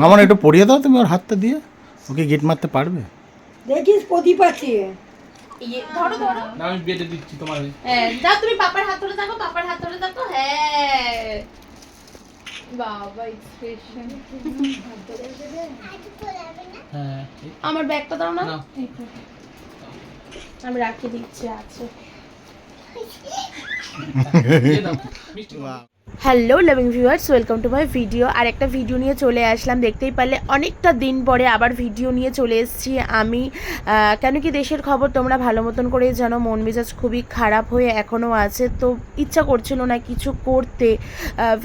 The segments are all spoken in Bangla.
মামন একটু পড়িয়ে দাও তুমি ওর হাতটা দিয়ে, ওকে গিট মারতে পারবে? দেখিস প্রদীপ আছে। ধরো ধরো, আমি বেটে দিচ্ছি তোমার। হ্যাঁ যাও তুমি পাপার হাত ধরে থাকো, পাপার হাত ধরে থাকো। হ্যাঁ বাবা এক্সপ্রেশন। হ্যাঁ আমার ব্যাগটা দাও না, আমি রাখি দিচ্ছি। আছে hello loving viewers, welcome to my video. আর একটা ভিডিও নিয়ে চলে আসলাম, দেখতেই পারলে অনেকটা দিন পরে আবার ভিডিও নিয়ে চলে এসেছি আমি। কেন কি দেশের খবর তোমরা ভালো মতন করেই জানো, মন মেজাজ খুবই খারাপ হয়ে এখনও আছে। তো ইচ্ছা করছিল না কিছু করতে,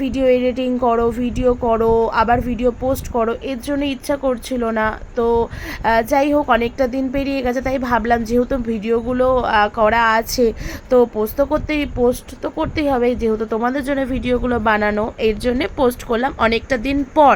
ভিডিও এডিটিং করো, ভিডিও করো, আবার ভিডিও পোস্ট করো, এর জন্য ইচ্ছা করছিল না। তো যাই হোক, অনেকটা দিন পেরিয়ে গেছে, তাই ভাবলাম যেহেতু ভিডিওগুলো করা আছে তো পোস্ট তো করতেই হবে, যেহেতু তোমাদের জন্য ভিডিওগুলো বানানো, এর জন্য পোস্ট করলাম অনেকটা দিন পর।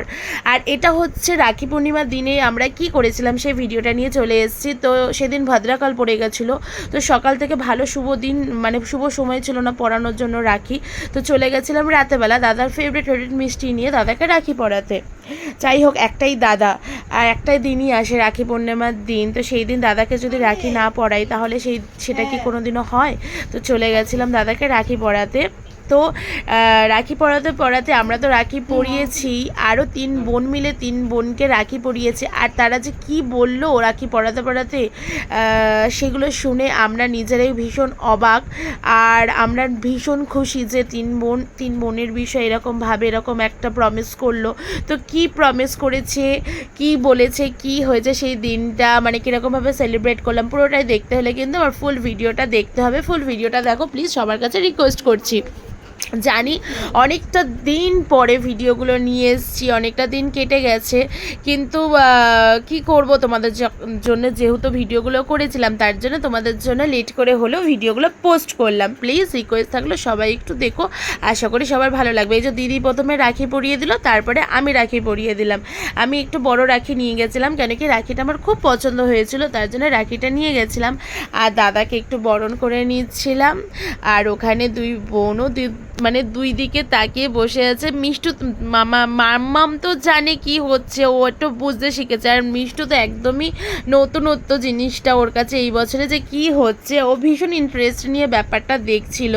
আর এটা হচ্ছে রাখি পূর্ণিমার দিনে আমরা কি করেছিলাম সেই ভিডিওটা নিয়ে চলে এসেছি। তো সেদিন ভদ্রাকাল পড়ে গেছিলো, তো সকাল থেকে ভালো শুভ দিন, মানে শুভ সময় ছিল না পরানোর জন্য রাখি। তো চলে গেছিলাম রাতেবেলা দাদার ফেভারিট মিষ্টি নিয়ে দাদাকে রাখি পরাতে। যাই হোক, একটাই দাদা আর একটাই দিনই আসে রাখি পূর্ণিমার দিন, তো সেই দিন দাদাকে যদি রাখি না পরাই তাহলে সেটা কি কোনো দিনও হয়? তো চলে গেছিলাম দাদাকে রাখি পরাতে। তো রাখি পরাতে আমরা তো রাখি পরিয়েছি, আরও 3 বোন মিলে 3 বোনকে রাখি পরিয়েছে। আর তারা যে কি বললো রাখি পরাতে সেগুলো শুনে আমরা নিজেরাই ভীষণ অবাক। আর আমরা ভীষণ খুশি যে 3 বোনের বিষয়ে এরকমভাবে এরকম একটা প্রমিস করলো। তো কি প্রমিস করেছে, কি বলেছে, কি হয়েছে সেই দিনটা, মানে কীরকমভাবে সেলিব্রেট করলাম, পুরোটাই দেখতে হলে কিন্তু আমার ফুল ভিডিওটা দেখতে হবে। ফুল ভিডিওটা দেখো প্লিজ, সবার কাছে রিকোয়েস্ট করছি। জানি অনেকটা দিন পরে ভিডিওগুলো নিয়ে এসেছি, অনেকটা দিন কেটে গেছে, কিন্তু কি করব, তোমাদের জন্য যেহেতু ভিডিওগুলো করেছিলাম তার জন্য তোমাদের জন্য লেট করে হলেও ভিডিওগুলো পোস্ট করলাম। প্লিজ রিকোয়েস্ট থাকলো সবাই একটু দেখো, আশা করি সবার ভালো লাগবে। এই যে দিদি প্রথমে রাখি পরিয়ে দিল, তারপরে আমি রাখি পরিয়ে দিলাম। আমি একটু বড় রাখি নিয়ে গেছিলাম, কেন কি রাখিটা আমার খুব পছন্দ হয়েছিল, তার জন্য রাখিটা নিয়ে গেছিলাম। আর দাদাকে একটু বরণ করে নিচ্ছিলাম। আর ওখানে 2 বোনও মানে 2 দিকে তাকিয়ে বসে আছে। মিষ্টু মাম্মাম তো জানে কি হচ্ছে, ও একটু বুঝতে শিখেছে। আর মিষ্টু তো একদমই নতুনত্ব জিনিসটা ওর কাছে এই বছরে যে কি হচ্ছে, ও ভীষণ ইন্টারেস্ট নিয়ে ব্যাপারটা দেখছিল।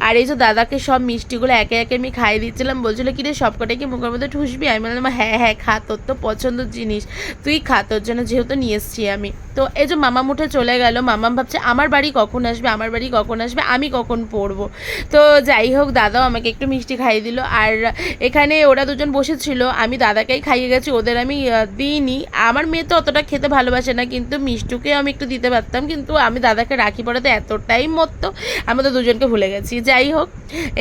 আর এই যে দাদাকে সব মিষ্টিগুলো একে একে আমি খাইয়ে দিচ্ছিলাম, বলছিল কি রে সবকটা কি মুখের মধ্যে ঠুসবি? আমি বললাম হ্যাঁ খা, তোর তো পছন্দের জিনিস, তুই খা, তোর জন্য যেহেতু নিয়ে এসছি আমি। তো এই যে মামাম উঠে চলে গেল, মামাম ভাবছে আমার বাড়ি কখন আসবে, আমি কখন পড়বো। তো যাই হোক, দাদাও আমাকে একটু মিষ্টি খাইয়ে দিল। আর এখানে ওরা 2জন বসেছিল, আমি দাদাকেই খাইয়ে গেছি, ওদের আমি দিইনি। আমার মেয়ে তো অতটা খেতে ভালোবাসে না, কিন্তু মিষ্টুকে আমি একটু দিতে পারতাম, কিন্তু আমি দাদাকে রাখি পরাতে এতটাই মত্ত আমি তো 2জনকে ভুলে গেছি। যাই হোক,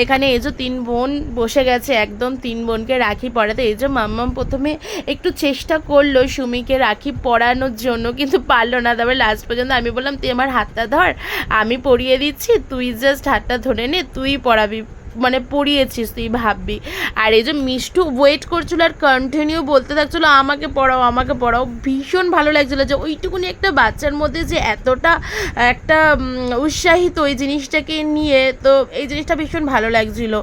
এখানে এই যে 3 বোন বসে গেছে, একদম 3 বোনকে রাখি পরাতে। এই যে মাম্মাম প্রথমে একটু চেষ্টা করলো সুমিকে রাখি পরানোর জন্য, কিন্তু পারলো না। তারপরে লাস্ট পর্যন্ত আমি বললাম তুই আমার হাতটা ধর, আমি পরিয়ে দিচ্ছি, তুই জাস্ট হাতটা ধরে নে, তুই পরাবি, মানে পড়িয়েছিস তুই ভাববি। আর এই যে মিষ্টু ওয়েট করছিল আর কন্টিনিউ বলতে থাকছিলো আমাকে পড়াও। ভীষণ ভালো লাগছিলো যে ওইটুকুনি একটা বাচ্চার মধ্যে যে এতটা একটা উৎসাহিত ওই জিনিসটাকে নিয়ে, তো এই জিনিসটা ভীষণ ভালো লাগছিলো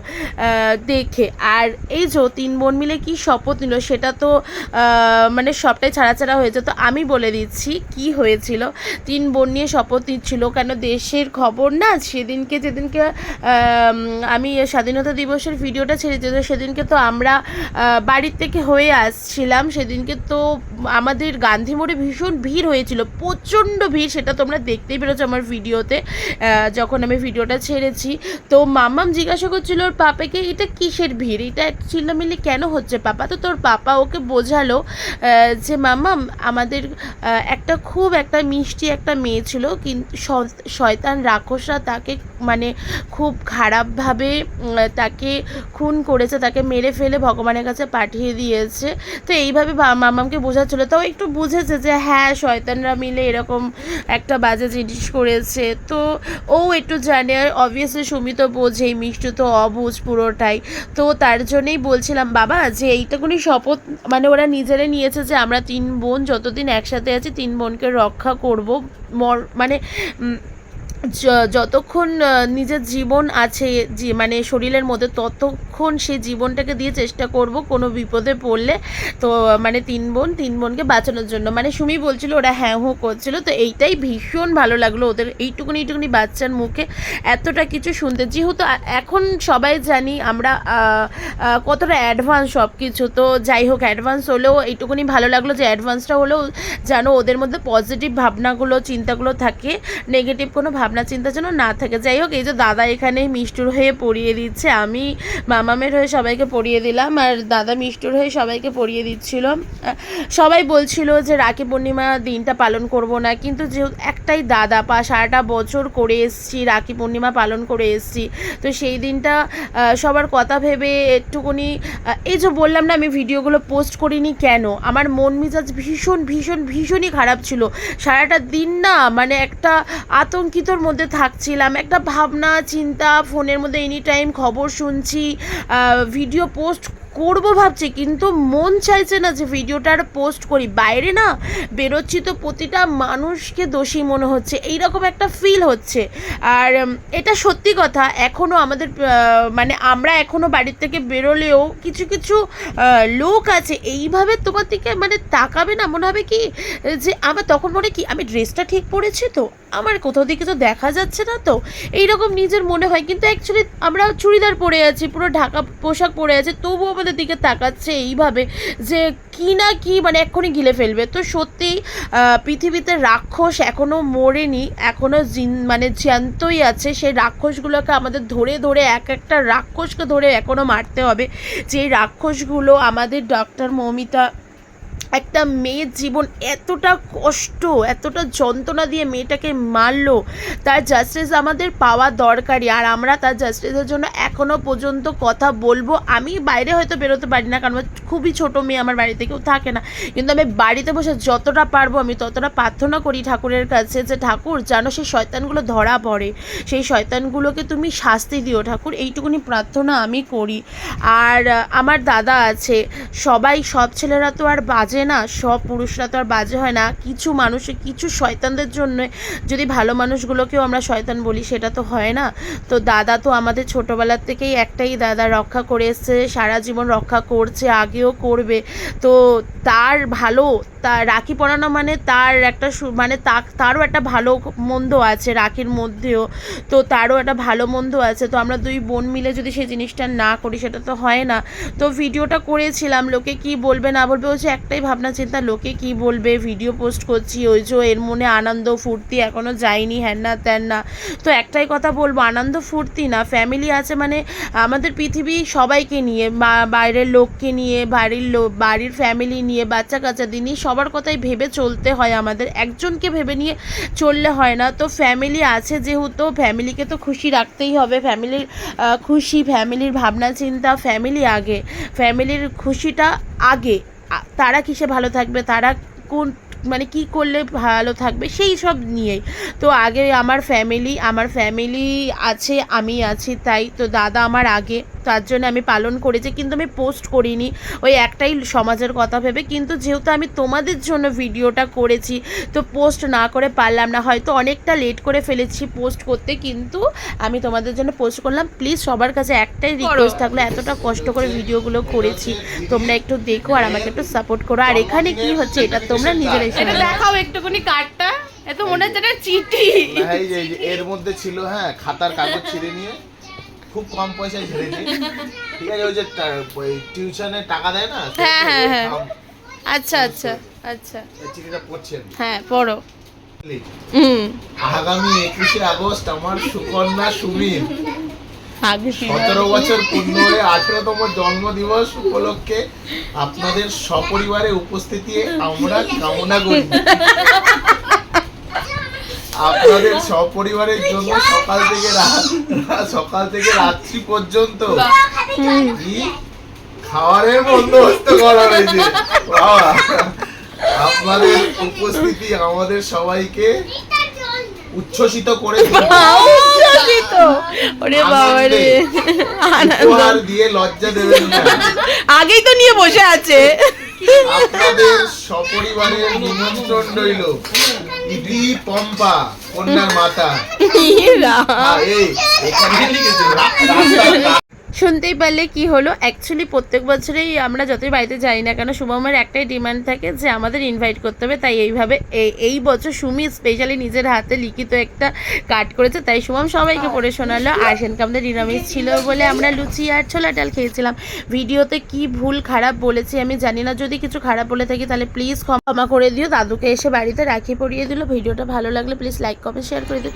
দেখে। আর এই যে 3 বোন মিলে কি শপথ নিল সেটা তো মানে সবটাই ছাড়া হয়েছে। তো আমি বলে দিচ্ছি কি হয়েছিল। 3 বোন নিয়ে শপথ নিচ্ছিল, কেন দেশের খবর না, যেদিনকে আমি স্বাধীনতা দিবসের ভিডিওটা ছেড়েছি, তো সেদিনকে তো আমরা বাড়ির থেকে হয়ে আসছিলাম। সেদিনকে তো আমাদের গান্ধী মোড়ে ভীষণ ভিড় হয়েছিল, প্রচণ্ড ভিড়, সেটা তোমরা দেখতেই পেরেছো আমার ভিডিওতে যখন আমি ভিডিওটা ছেড়েছি। তো মাম্মাম জিজ্ঞাসা করছিল ওর পাপাকে এটা কিসের ভিড়, এটা চিল্লামিল্লি কেন হচ্ছে পাপা। তো তোর পাপা ওকে বোঝালো যে মাম্মাম আমাদের একটা মিষ্টি একটা মেয়ে ছিল, কিন্তু শয়তান রাক্ষসরা তাকে মানে খুব খারাপভাবে তাকে খুন করেছে, তাকে মেরে ফেলে ভগবানের কাছে পাঠিয়ে দিয়েছে। তো এইভাবে মামামকে বোঝাচ্ছিল, তাও একটু বুঝেছে যে হ্যাঁ শয়তানরা মিলে এরকম একটা বাজে জিনিস করেছে। তো ও একটু জানে, অবভিয়াসলি সুমি তো বোঝেই, মিষ্টু তো অবুঝ পুরোটাই। তো তার জন্যই বলছিলাম বাবা যে এইটুকুনি শপথ মানে ওরা নিজেরাই নিয়েছে যে আমরা 3 বোন যতদিন একসাথে আছি 3 বোনকে রক্ষা করব, মানে যতক্ষণ নিজের জীবন আছে মানে শরীরের মধ্যে ততক্ষণ সেই জীবনটাকে দিয়ে চেষ্টা করব কোনো বিপদে পড়লে। তো মানে 3 বোনকে বাঁচানোর জন্য মানে সুমি বলছিল, ওরা হ্যাঁ হু করছিল। তো এইটাই ভীষণ ভালো লাগলো ওদের এইটুকুনি বাচ্চার মুখে এতটা কিছু শুনতে, যেহেতু এখন সবাই জানি আমরা কতটা অ্যাডভান্স সব কিছু। তো যাই হোক, অ্যাডভান্স হলেও এইটুকুনি ভালো লাগলো যে অ্যাডভান্সটা হলেও যেন ওদের মধ্যে পজিটিভ ভাবনাগুলো চিন্তাগুলো থাকে, নেগেটিভ কোনো ভাবনা চিন্তা যেন না থাকে। যাই হোক, এই যে দাদা এখানে মিষ্টুর হয়ে পড়িয়ে দিচ্ছে, আমি মামামের হয়ে সবাইকে পড়িয়ে দিলাম আর দাদা মিষ্টুর হয়ে সবাইকে পড়িয়ে দিচ্ছিল। সবাই বলছিল যে রাখি পূর্ণিমা দিনটা পালন করব না, কিন্তু যেহেতু একটাই দাদা সারাটা বছর করে এসছি, রাখি পূর্ণিমা পালন করে এসছি, তো সেই দিনটা সবার কথা ভেবে একটুকুনি এই যে বললাম না আমি ভিডিওগুলো পোস্ট করিনি কেন, আমার মন মেজাজ ভীষণই খারাপ ছিল সারাটা দিন না, মানে একটা আতঙ্কিতর মধ্যে থাকছিলাম, একটা ভাবনা চিন্তা, ফোনের মধ্যে এনি টাইম খবর শুনছি, ভিডিও পোস্ট করবো ভাবছি কিন্তু মন চাইছে না যে ভিডিওটার পোস্ট করি। বাইরে না বেরোচ্ছি তো প্রতিটা মানুষকে দোষী মনে হচ্ছে, এইরকম একটা ফিল হচ্ছে। আর এটা সত্যি কথা, এখনও আমাদের মানে আমরা এখনও বাড়ির থেকে বেরোলেও কিছু লোক আছে এইভাবে তোমার দিকে মানে তাকাবে না, মনে হবে কি যে আমার তখন মনে কি আমি ড্রেসটা ঠিক পরেছি তো, আমার কোথাও দিকে তো দেখা যাচ্ছে না তো, এইরকম নিজের মনে হয়। কিন্তু অ্যাকচুয়ালি আমরা চুড়িদার পরে আছি, পুরো ঢাকা পোশাক পরে আছে, তবুও আমাদের দিকে তাকাচ্ছে এইভাবে যে কি না কি মানে এক্ষুনি গিলে ফেলবে। তো সত্যি পৃথিবীতে রাক্ষস এখনও মরেনি, এখনও মানে জ্যান্তই আছে। সেই রাক্ষসগুলোকে আমাদের ধরে একটা রাক্ষসকে ধরে এখনও মারতে হবে। যেই রাক্ষসগুলো আমাদের ডক্টর মৌমিতা একটা মেয়ের জীবন এতটা কষ্ট এতটা যন্ত্রণা দিয়ে মেয়েটাকে মারলো, তার জাস্টিস আমাদের পাওয়া দরকারি। আর আমরা তার জাস্টিসের জন্য এখনও পর্যন্ত কথা বলবো। আমি বাইরে হয়তো বেরোতে পারি না, কারণ খুবই ছোটো মেয়ে, আমার বাড়িতে কেউ থাকে না, কিন্তু আমি বাড়িতে বসে যতটা পারবো আমি ততটা প্রার্থনা করি ঠাকুরের কাছে যে ঠাকুর যেন সেই শয়তানগুলো ধরা পড়ে, সেই শয়তানগুলোকে তুমি শাস্তি দিও ঠাকুর, এইটুকুনি প্রার্থনা আমি করি। আর আমার দাদা আছে, সব ছেলেরা তো আর বাজে না, সব পুরুষরা তো আর বাজে হয় না, কিছু মানুষের কিছু শয়তানদের জন্য যদি ভালো মানুষগুলোকেও আমরা শয়তান বলি সেটা তো হয় না। তো দাদা তো আমাদের ছোটোবেলার থেকেই একটাই দাদা রক্ষা করে এসছে, সারা জীবন রক্ষা করছে, আগেও করবে। তো তার ভালো, তার রাখি পরানো মানে তার একটা মানে তারও একটা ভালো মন্দ আছে রাখির মধ্যেও, তো তারও একটা ভালো মন্দ আছে। তো আমরা 2 বোন মিলে যদি সেই জিনিসটা না করি সেটা তো হয় না। তো ভিডিওটা করেছিলাম, লোকে কি বলবে না বলবে হচ্ছে একটাই ভাবনা চিন্তা, লোকে কি বলবে, ভিডিও পোস্ট করছি ওই যে এর মনে আনন্দ ফুর্তি এখনও যায়নি, হ্যান না ত্যান না। তো একটাই কথা বলবো, আনন্দ ফুর্তি না, ফ্যামিলি আছে মানে আমাদের পৃথিবী সবাইকে নিয়ে, বাইরের লোককে নিয়ে, বাড়ির ফ্যামিলি নিয়ে, বাচ্চা কাচ্চা দিনই সবার কথাই ভেবে চলতে হয়, আমাদের একজনকে ভেবে নিয়ে চললে হয় না। তো ফ্যামিলি আছে যেহেতু ফ্যামিলিকে তো খুশি রাখতেই হবে, ফ্যামিলির খুশি, ফ্যামিলির ভাবনা চিন্তা, ফ্যামিলি আগে, ফ্যামিলির খুশিটা আগে, তারা কিসে ভালো থাকবে, তারা কোন মানে কি করলে ভালো থাকবে সেই সব নিয়েই। তো আগে আমার ফ্যামিলি আছে, আমি আছি, তাই তো দাদা আমার আগে, তার জন্য আমি পালন করেছি, কিন্তু আমি পোস্ট করিনি ওই একটাই সমাজের কথা ভেবে। কিন্তু যেহেতু আমি তোমাদের জন্য ভিডিওটা করেছি তো পোস্ট না করে পারলাম না, হয়তো অনেকটা লেট করে ফেলেছি পোস্ট করতে, কিন্তু আমি তোমাদের জন্য পোস্ট করলাম। প্লিজ সবার কাছে একটাই রিকোয়েস্ট থাকলো, এতটা কষ্ট করে ভিডিওগুলো করেছি, তোমরা একটু দেখো আর আমাকে একটু সাপোর্ট করো। আর এখানে কি হচ্ছে এটা তোমরা নিজেরাই এটা দেখাও একটুখানি কার্ডটা, এত মনে হচ্ছে একটা চিঠি। এই যে এর মধ্যে ছিল হ্যাঁ খাতার কাগজ ছিঁড়ে নিয়ে খুব কম পয়সায় ছেড়েছি, ঠিক আছে? ওই যে টিউশনে টাকা দেয় না, হ্যাঁ আচ্ছা চিঠিটা পড়ছেন, হ্যাঁ পড়ো। আগামী 21শে আগস্ট আমার সুকন্যা সুমির 17 বছর পূর্ণ হয়ে 18তম জন্মদিবস উপলক্ষে আপনাদের সপরিবারে উপস্থিতি আমরা কামনা করি। আপনাদের সপরিবারের জন্য সকাল থেকে রাত্রি পর্যন্ত কি খাবারের বন্দোবস্ত করা হয়েছে। বাবা, আপনাদের উপস্থিতি আমাদের সবাইকে উচ্ছ্বসিত করে উচ্ছ্বসিত। ওরে বাবা রে, উপহার দিয়ে লজ্জা দেবেন না। আগেই তো নিয়ে বসে আছে। আপনাদের সপরিবারের নিমন্ত্রণ রইল। ইতি পম্পা কন্যার মাতা। এই এখানে শুনতেই পারলে কি হলো, অ্যাকচুয়ালি প্রত্যেক বছরেই আমরা যতই বাড়িতে যাই না কেন শুভমের একটাই ডিমান্ড থাকে যে আমাদের ইনভাইট করতে হবে। তাই এইভাবে এই বছর সুমি স্পেশালি নিজের হাতে লিখিত একটা কার্ড করেছে, তাই শুভম সবাইকে পড়ে শোনালো। আর সেদিনকে আমাদের নিরামিষ ছিল বলে আমরা লুচি আর ছোলা ডাল খেয়েছিলাম। ভিডিওতে কি ভুল খারাপ বলেছি আমি জানি না, যদি কিছু খারাপ বলে থাকি তাহলে প্লিজ ক্ষমা করে দিও। দাদুকে এসে বাড়িতে রাখি পরিয়ে দিল। ভিডিওটা ভালো লাগলে প্লিজ লাইক কমেন্ট শেয়ার করে দিও।